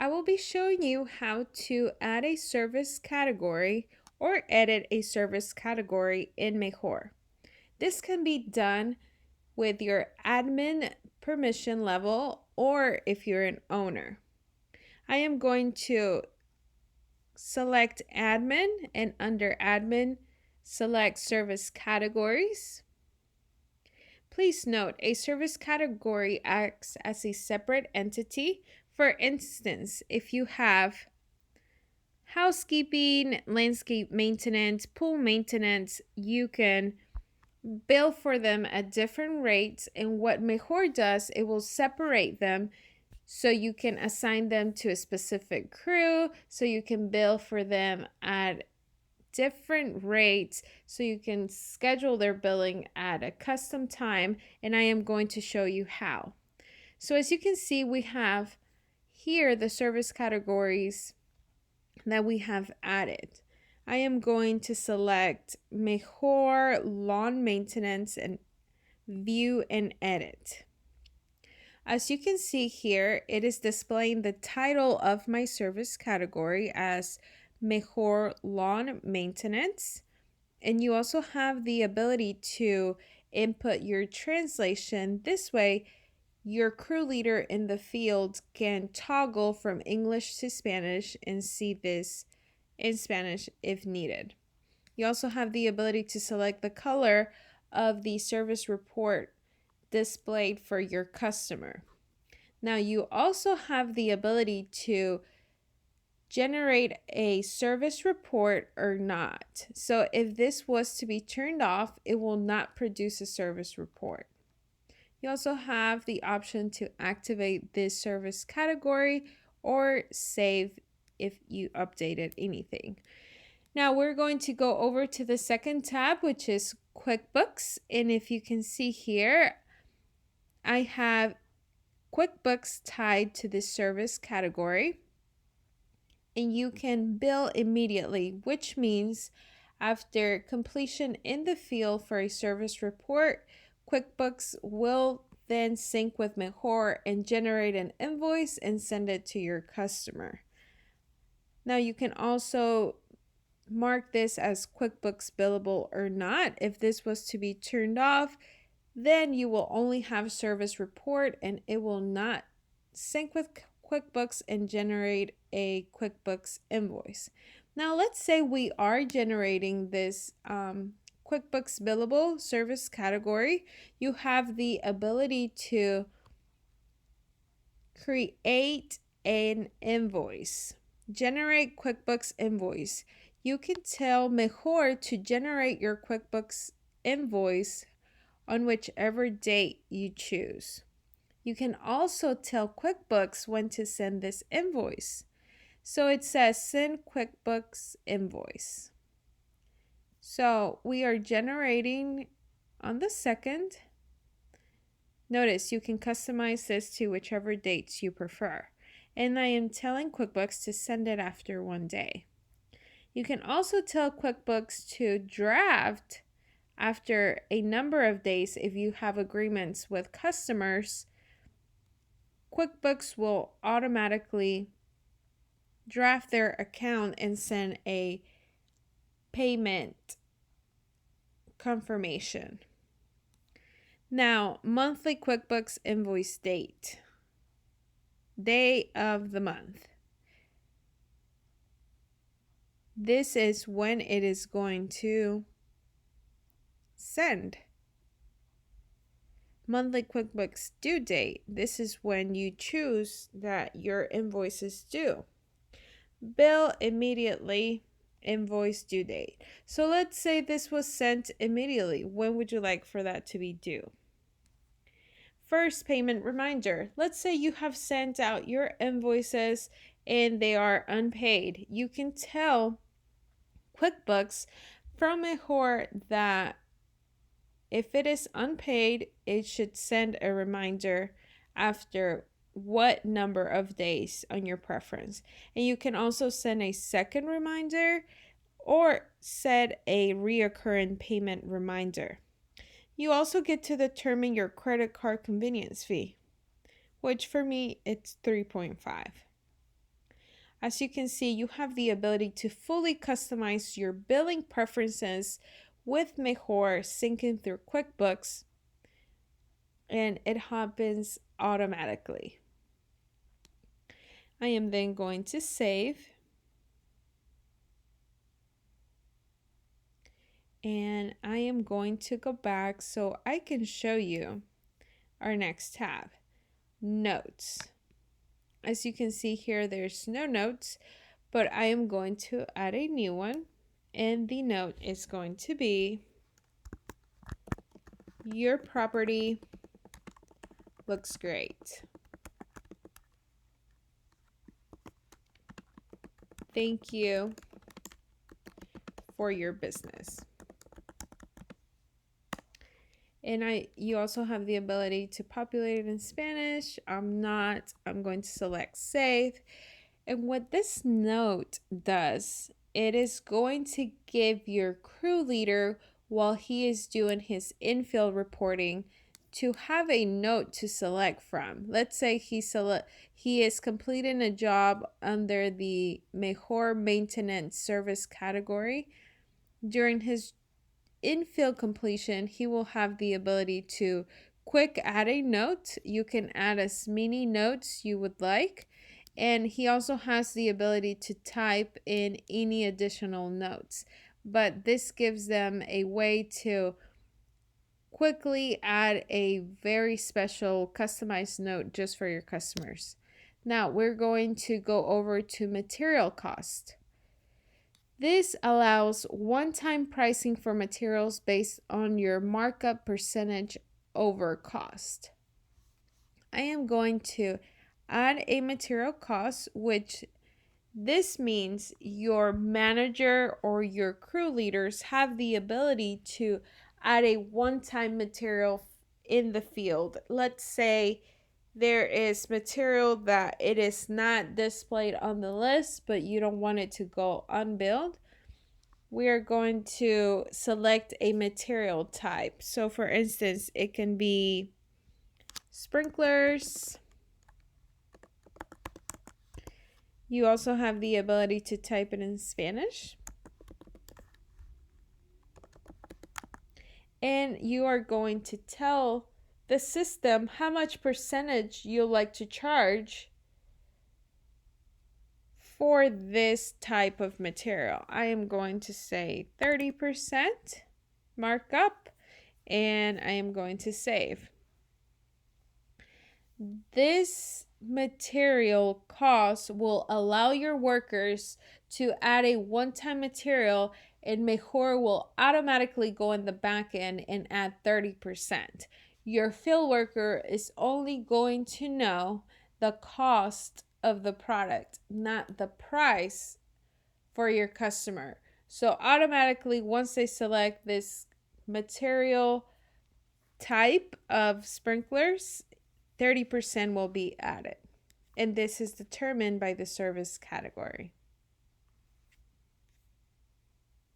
I will be showing you how to add a service category or edit a service category in Mejor. This can be done with your admin permission level or if you're an owner. I am going to select admin and under admin, select service categories. Please note, a service category acts as a separate entity. For instance, if you have housekeeping, landscape maintenance, pool maintenance, you can bill for them at different rates. And what Mejor does, it will separate them so you can assign them to a specific crew, so you can bill for them at different rates, so you can schedule their billing at a custom time. And I am going to show you how. So as you can see, we have here the service categories that we have added. I am going to select Mejor Lawn Maintenance and view and edit. As you can see here, it is displaying the title of my service category as Mejor Lawn Maintenance. And you also have the ability to input your translation. This way, your crew leader in the field can toggle from English to Spanish and see this in Spanish if needed. You also have the ability to select the color of the service report displayed for your customer. Now, you also have the ability to generate a service report or not. So if this was to be turned off, it will not produce a service report. You also have the option to activate this service category or save if you updated anything. Now we're going to go over to the second tab, which is QuickBooks. And if you can see here, I have QuickBooks tied to this service category. And you can bill immediately, which means after completion in the field for a service report, QuickBooks will then sync with Mejor and generate an invoice and send it to your customer. Now you can also mark this as QuickBooks billable or not. If this was to be turned off, then you will only have service report and it will not sync with QuickBooks and generate a QuickBooks invoice. Now let's say we are generating this QuickBooks billable service category. You have the ability to create an invoice, generate QuickBooks invoice. You can tell Mejor to generate your QuickBooks invoice on whichever date you choose. You can also tell QuickBooks when to send this invoice. So it says send QuickBooks invoice. So we are generating on the 2nd. Notice you can customize this to whichever dates you prefer. And I am telling QuickBooks to send it after 1 day. You can also tell QuickBooks to draft after a number of days if you have agreements with customers. QuickBooks will automatically draft their account and send a payment confirmation. Now, monthly QuickBooks invoice date. Day of the month. This is when it is going to send. Monthly QuickBooks due date. This is when you choose that your invoice is due. Bill immediately, invoice due date. So let's say this was sent immediately. When would you like for that to be due? First payment reminder. Let's say you have sent out your invoices and they are unpaid. You can tell QuickBooks from Mejor that if it is unpaid, it should send a reminder after what number of days on your preference. And you can also send a second reminder or set a reoccurring payment reminder. You also get to determine your credit card convenience fee, which for me, it's 3.5. As you can see, you have the ability to fully customize your billing preferences with Mejor syncing through QuickBooks, and it happens automatically. I am then going to save, and I am going to go back so I can show you our next tab, Notes. As you can see here, there's no notes, but I am going to add a new one, and the note is going to be, your property looks great. Thank you for your business. And you also have the ability to populate it in Spanish. I'm going to select save. And what this note does, it is going to give your crew leader, while he is doing his in-field reporting, to have a note to select from. Let's say he is completing a job under the Mejor Maintenance Service category. During his in-field completion, he will have the ability to quick add a note. You can add as many notes you would like. And he also has the ability to type in any additional notes. But this gives them a way to quickly add a very special customized note just for your customers. Now we're going to go over to material cost. This allows one-time pricing for materials based on your markup percentage over cost. I am going to add a material cost, which this means your manager or your crew leaders have the ability to add a one-time material in the field. Let's say there is material that it is not displayed on the list, but you don't want it to go unbilled. We are going to select a material type. So for instance, it can be sprinklers. You also have the ability to type it in Spanish. And you are going to tell the system how much percentage you like to charge for this type of material. I am going to say 30% markup, and I am going to save. This material cost will allow your workers to add a one-time material, and Mejor will automatically go in the back end and add 30%. Your field worker is only going to know the cost of the product, not the price for your customer. So automatically, once they select this material type of sprinklers, 30% will be added. And this is determined by the service category.